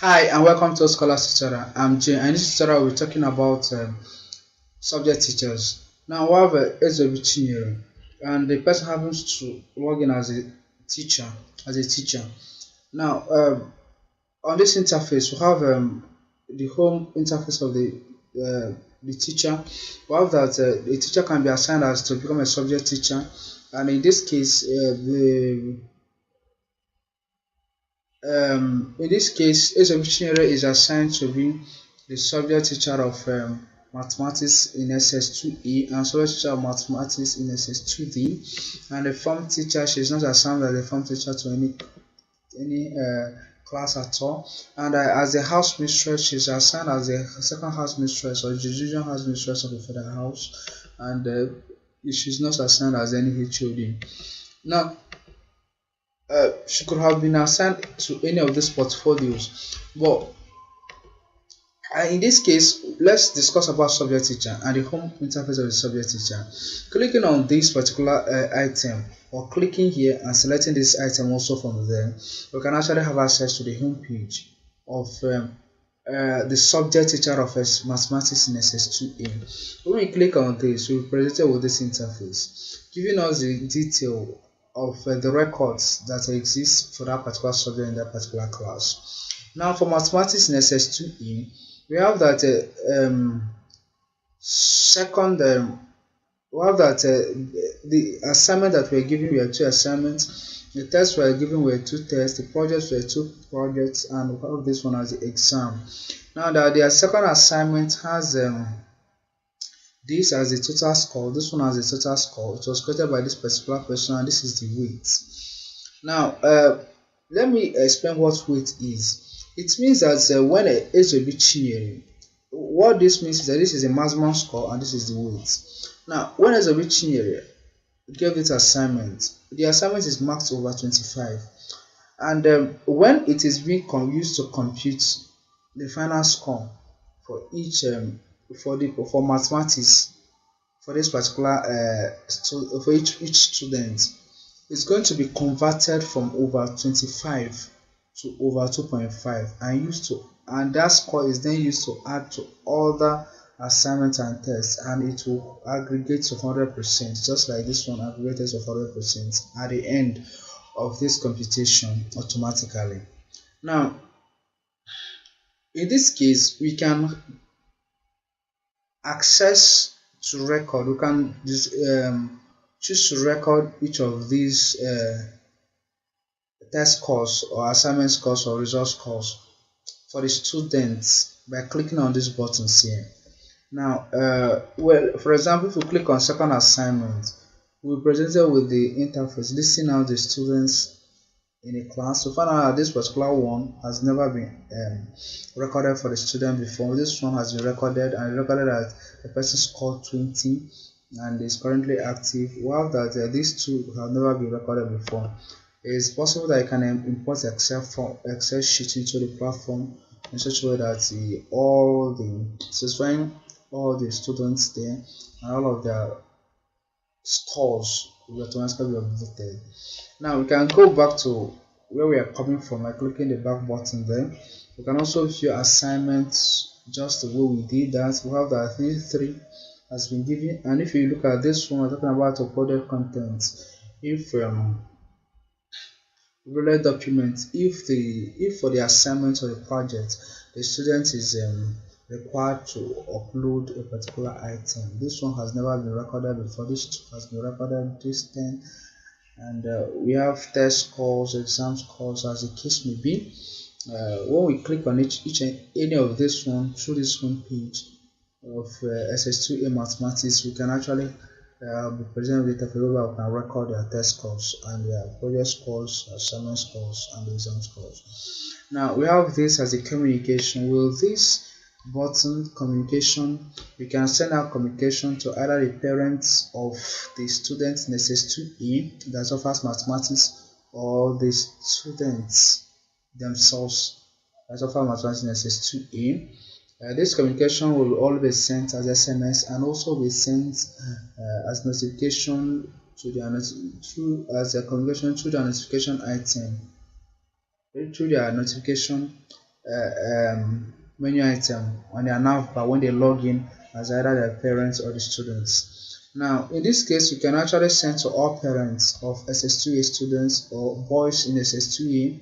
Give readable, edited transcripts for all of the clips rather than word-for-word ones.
Hi and welcome to Scholars Tutorial. I'm Jay and in this tutorial we're talking about subject teachers. Now we have Ezeobi Chinyere and the person happens to log in as a teacher. Now on this interface we have the home interface of the teacher. We have that the teacher can be assigned as to become a subject teacher, and in this case Ezeobi Chinyere is assigned to be the subject teacher of mathematics in SS2E and subject teacher of mathematics in SS2D, and the form teacher, she is not assigned as a form teacher to any class at all, and as a house mistress she is assigned as a second house mistress or the junior house mistress of the further house, and she is not assigned as any HOD. Now she could have been assigned to any of these portfolios, but in this case let's discuss about subject teacher and the home interface of the subject teacher. Clicking on this particular item or clicking here and selecting this item also from there, we can actually have access to the home page of the subject teacher of mathematics in SS2A. When we click on this, we're presented with this interface giving us the detail of the records that exist for that particular subject in that particular class. Now for mathematics in SS2E, we have that the assignment that we're given were two assignments, the tests were given were two tests, the projects were two projects, and we have this one as the exam. Now that the second assignment has this as the total score, this one as the total score. It was created by this particular person, and this is the weight. Now let me explain what weight is. It means that when a Ezeobi Chinyere, what this means is that this is a maximum score and this is the weight. Now when Ezeobi Chinyere gave this assignment, the assignment is marked over 25, and when it is being used to compute the final score for each for mathematics for this particular for each student, it's going to be converted from over 25 to over 2.5 and that score is then used to add to other assignments and tests, and it will aggregate to 100%, just like this one aggregated to 100% at the end of this computation automatically. Now in this case we can access to record, we can choose to record each of these test scores or assignment scores or result scores for the students by clicking on these buttons here. Now well, for example, if we click on second assignment, we're presented with the interface listing out the students in a class. So find out that this particular one has never been recorded for the student before. This one has been recorded, and recorded that the person scored 20 and is currently active, while that these two have never been recorded before. It's possible that you can import Excel sheet into the platform in such a way that satisfying all the students there and all of their scores will automatically be updated. Now we can go back to where we are coming from by clicking the back button there. We can also view assignments just the way we did that. We have that 3 has been given, and if you look at this one, we're talking about uploaded content. If related documents, if for the assignment or the project the student is required to upload a particular item, this one has never been recorded before, this has been recorded, this 10, and we have test scores, exam scores, as the case may be. When we click on each and any of this one through this home page of SS2A mathematics, we can actually be presented with a table where we can record their test scores and their project scores, assignment scores, and the exam scores. Now we have this as a communication. With this button communication, we can send out communication to either the parents of the students in SS2E that offers mathematics, or the students themselves that offer mathematics in SS2E. This communication will always be sent as SMS and also be sent as notification to as a communication through the notification item, through their notification menu item on their nav bar when they log in as either their parents or the students. Now, in this case, you can actually send to all parents of SS2A students or boys in SS2A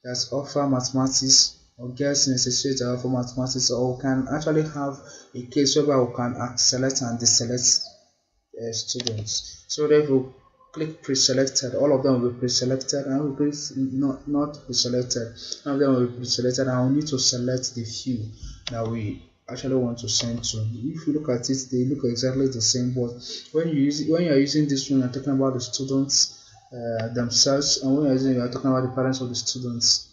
that offer mathematics or girls in SS2A that offer mathematics, or we can actually have a case where we can select and deselect students. So if we click pre-selected, all of them will be pre-selected, and we click not pre-selected, none of them will be pre-selected, and we need to select the few that we actually want to send to. If you look at it, they look exactly the same, but when you are using this one, you're talking about the students themselves, and when you're talking about the parents of the students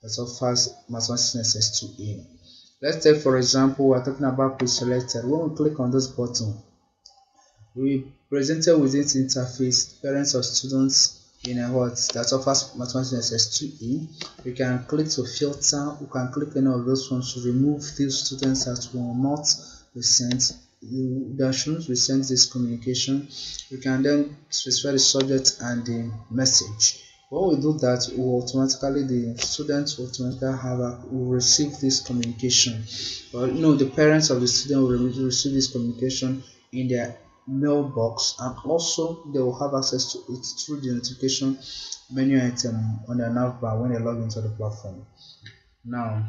that offers mathematics in SS2A. Let's take for example, we're talking about pre-selected. When we click on this button, we presented with this interface parents of students in a what that offers mathematics in SS2E. We can click to filter, we can click any of those ones to remove these students that will not be sent. That shouldn't be sent this communication. We can then specify the subject and the message. When we do that, the students will automatically will receive this communication. But the parents of the student will receive this communication in their mailbox, and also they will have access to it through the notification menu item on their navbar when they log into the platform. Now,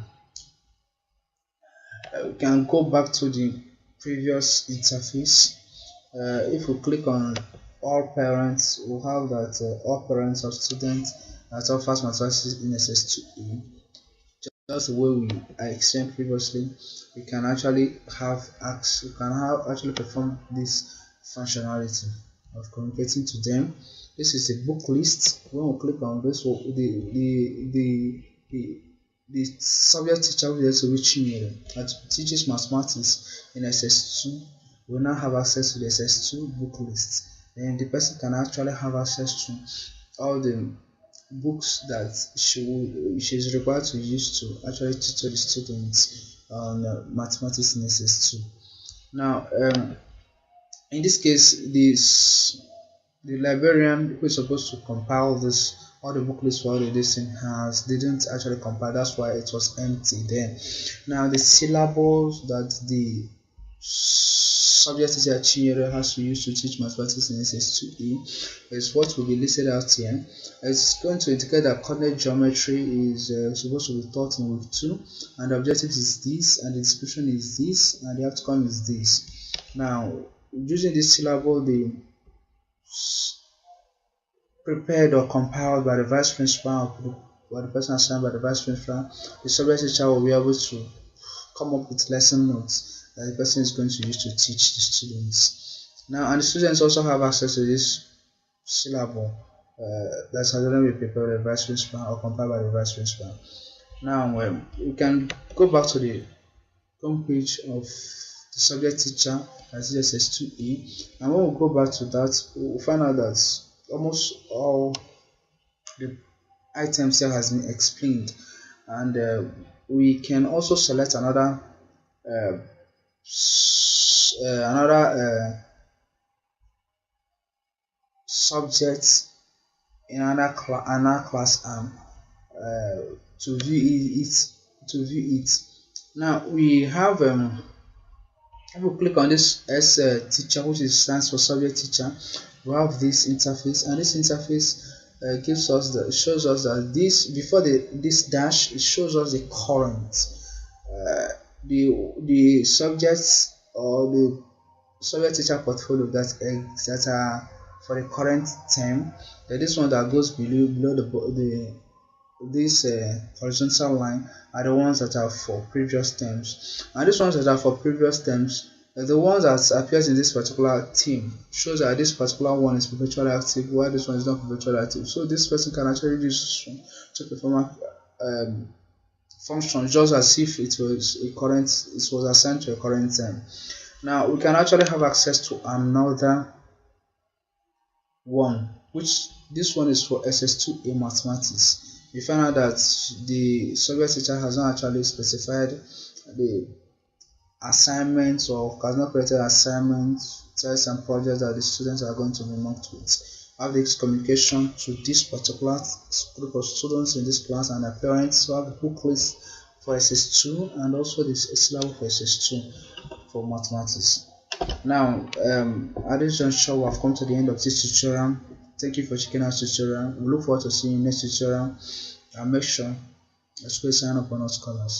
we can go back to the previous interface. If we click on all parents, we'll have that all parents of students that offers mathematics in SS2E. Just the way I explained previously, we can actually actually perform this functionality of communicating to them. This is a book list. When we click on this, the subject teacher will be Chinyere that teaches mathematics in SS2 will now have access to the SS2 book list. Then the person can actually have access to all the books that she is required to use to actually teach to the students on mathematics in SS2. Now, in this case, the librarian who is supposed to compile this all the book lists for all the lesson didn't actually compile. That's why it was empty then. Now, the syllables that the subject teacher Chinyere has to use to teach mathematics in SS2E is what will be listed out here. It's going to indicate that coordinate geometry is supposed to be taught in week 2, and the objective is this, and the description is this, and the outcome is this. Now, using this syllable, the prepared or compiled by the vice principal or the person assigned by the vice principal, the subject teacher will be able to come up with lesson notes that the person is going to use to teach the students. Now, and the students also have access to this syllable that has already been prepared by the vice principal or compiled by the vice principal. Now, we can go back to the home page of the subject teacher as SS2E, and when we go back to that, we'll find out that almost all the items here has been explained, and we can also select another subject in another class to view it. Now we have if we click on this S teacher, which stands for subject teacher, we have this interface, and this interface shows us that this before this dash, it shows us the current the subjects or the subject teacher portfolio that are for the current term. This one that goes below this horizontal line are the ones that are for previous terms, and these ones that are for previous terms are the ones that appears in this particular team. Shows that this particular one is perpetually active while this one is not perpetually active. So this person can actually use this one to perform function just as if it was assigned to a current term. Now we can actually have access to another one, which this one is for SS2A mathematics. We find out that the subject teacher has not actually specified the assignments or has not created assignments, tests, and projects that the students are going to be marked with. Have this communication to this particular group of students in this class and their parents. So have the book list for SS2 and also this syllabus for SS2 for mathematics. Now, at this juncture, we have come to the end of this tutorial. Thank you for checking out this tutorial. We look forward to seeing you next tutorial. And make sure to sign up on our scholars.